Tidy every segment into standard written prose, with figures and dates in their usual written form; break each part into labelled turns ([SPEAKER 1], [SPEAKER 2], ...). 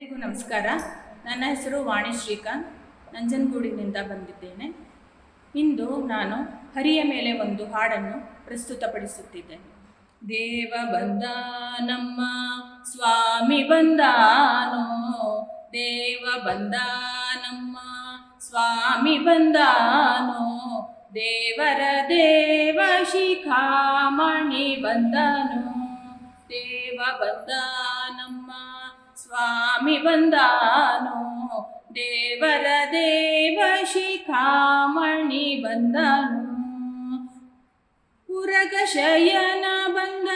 [SPEAKER 1] ಎಲ್ಲರಿಗೂ ನಮಸ್ಕಾರ. ನನ್ನ ಹೆಸರು ವಾಣಿ ಶ್ರೀಕಾಂತ್, ನಂಜನಗೂಡಿನಿಂದ ಬಂದಿದ್ದೇನೆ. ಇಂದು ನಾನು ಹರಿಯ ಮೇಲೆ ಒಂದು ಹಾಡನ್ನು ಪ್ರಸ್ತುತಪಡಿಸುತ್ತಿದ್ದೇನೆ. ದೇವ ಬಂದ ನಮ್ಮ ಸ್ವಾಮಿ ಬಂದಾನೋ, ದೇವ ಬಂದ ನಮ್ಮ ಸ್ವಾಮಿ ಬಂದಾನೋ, ದೇವರ ದೇವ ಶಿಖಾಮಣಿ ಬಂದನು, ದೇವ ಬಂದ ನಮ್ಮ ಸ್ವಾಮಿ ಬಂದಾನೋ, ದೇವರ ದೇವ ಶಿಖಾಮಣಿ ಬಂದನು. ಉರಗ ಶಯನ ಬಂದ,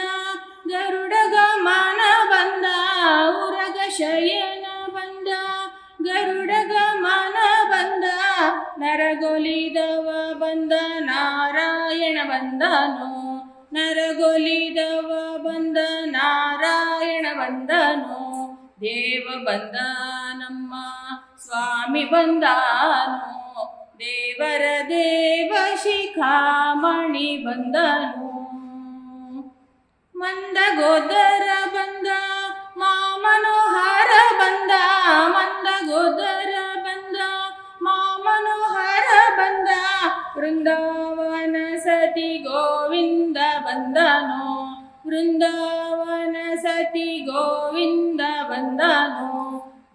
[SPEAKER 1] ಗರುಡ ಗಮನ ಬಂದ, ಉರಗ ಶಯನ ಬಂದ, ಗರುಡ ಗಮನ ಬಂದ, ನರಗೊಲಿದವ ಬಂದ, ನಾರಾಯಣ ಬಂದನು, ನರಗೊಲಿದವ ಬಂದ, ನಾರಾಯಣ ಬಂದನು, ದೇವ ಬಂದ ನಮ್ಮ ಸ್ವಾಮಿ ಬಂದಾನೋ, ದೇವರ ದೇವ ಶಿಖಾಮಣಿ ಬಂದನು. ಮಂದಗೋದರ ಬಂದ, ಮಾಮನೋಹರ ಬಂದ, ಮಂದಗೋದರ ಬಂದ, ಮಾಮನೋಹರ ಬಂದ, ವೃಂದಾವನ ಸತಿ ಗೋವಿಂದ ಬಂದನೋ, ವೃಂದಾವನ ಸತಿ ಗೋವಿಂದ ಬಂದನೋ,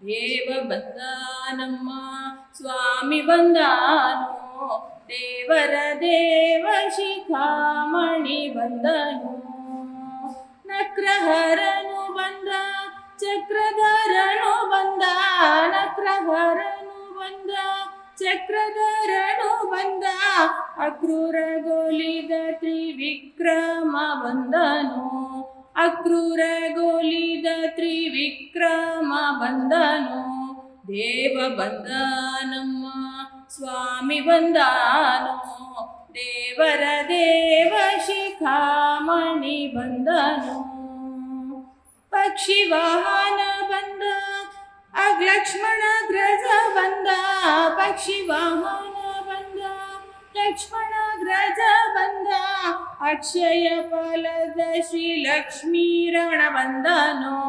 [SPEAKER 1] ದೇವ ಬಂದ ನಮ್ಮ ಸ್ವಾಮಿ ಬಂದಾನೋ, ದೇವರ ದೇವ ಶಿಖಾಮಣಿ ಬಂದನು. ನಕ್ರಹರನು ಬಂದ, ಚಕ್ರಧರನು ಬಂದ, ನಕ್ರಹರನು ಬಂದ, ಚಕ್ರಧರನು ಬಂದ, ಅಕ್ರೂರಗೊಲಿದ ತ್ರಿವಿಕ್ರಮ ಬಂದನು, ಅಕ್ರೂರಗೊಲಿದ ತ್ರಿವಿಕ್ರಮ ಬಂದನು, ದೇವ ಬಂದ ನಮ್ಮ ಸ್ವಾಮಿ ಬಂದಾನೋ, ದೇವರ ದೇವ ಶಿಖಾಮಣಿ ಬಂದನು. ಪಕ್ಷಿ ವಾಹನ ಬಂದ, ಲಕ್ಷ್ಮಣ ಗ್ರಜ ಬಂದ, ಪಕ್ಷಿ ವಾಹನ ಬಂದ, ಲಕ್ಷ್ಮಣ ಗ್ರಜ ಬಂದ, ಅಕ್ಷಯ ಫಲದ ಶ್ರೀ ಲಕ್ಷ್ಮೀ ರಮಣ ಬಂದನೋ,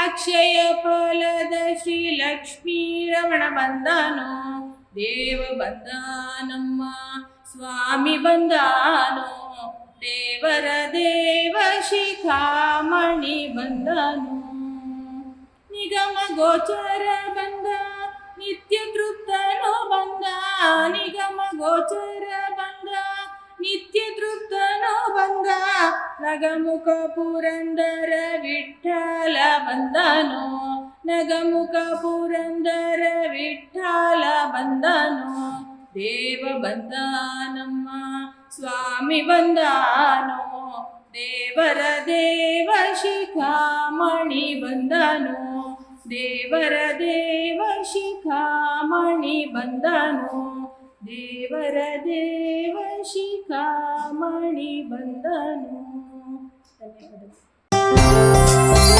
[SPEAKER 1] ಅಕ್ಷಯ ಫಲದ ಶ್ರೀ ಲಕ್ಷ್ಮೀ ರಮಣ ಬಂದನೋ, ದೇವ ಬಂದ ನಮ್ಮ ಸ್ವಾಮಿ ಬಂದಾನೋ, ದೇವರ ದೇವ ಶಿಖಾಮಣಿ ಬಂದನು. ನಿಗಮ ಗೋಚರ ಬಂದ, ನಿತ್ಯ ತೃಪ್ತನು ಬಂದ, ನಿಗಮ ಗೋಚರ ಬಂದ, ನಿತ್ಯ ತೃಪ್ತನು ಬಂದ, ನಗಮುಖ ಪುರಂದರ ವಿಠ್ಠಲ ಬಂದನೋ, ನಗಮುಖ ಪುರಂದರ ವಿಠ್ಠಲ ಬಂದನೋ, ದೇವ ಬಂದ ನಮ್ಮ ಸ್ವಾಮಿ ಬಂದಾನೋ, ದೇವರ ದೇವ ಶಿಖಾಮಣಿ ಬಂದನು, ದೇವರ ದೇವ ಶಿಖಾಮಣಿ ಬಂದನು, ದೇವರ ದೇವ ಶಿಖಾಮಣಿ ಬಂದನು. ಧನ್ಯವಾದ.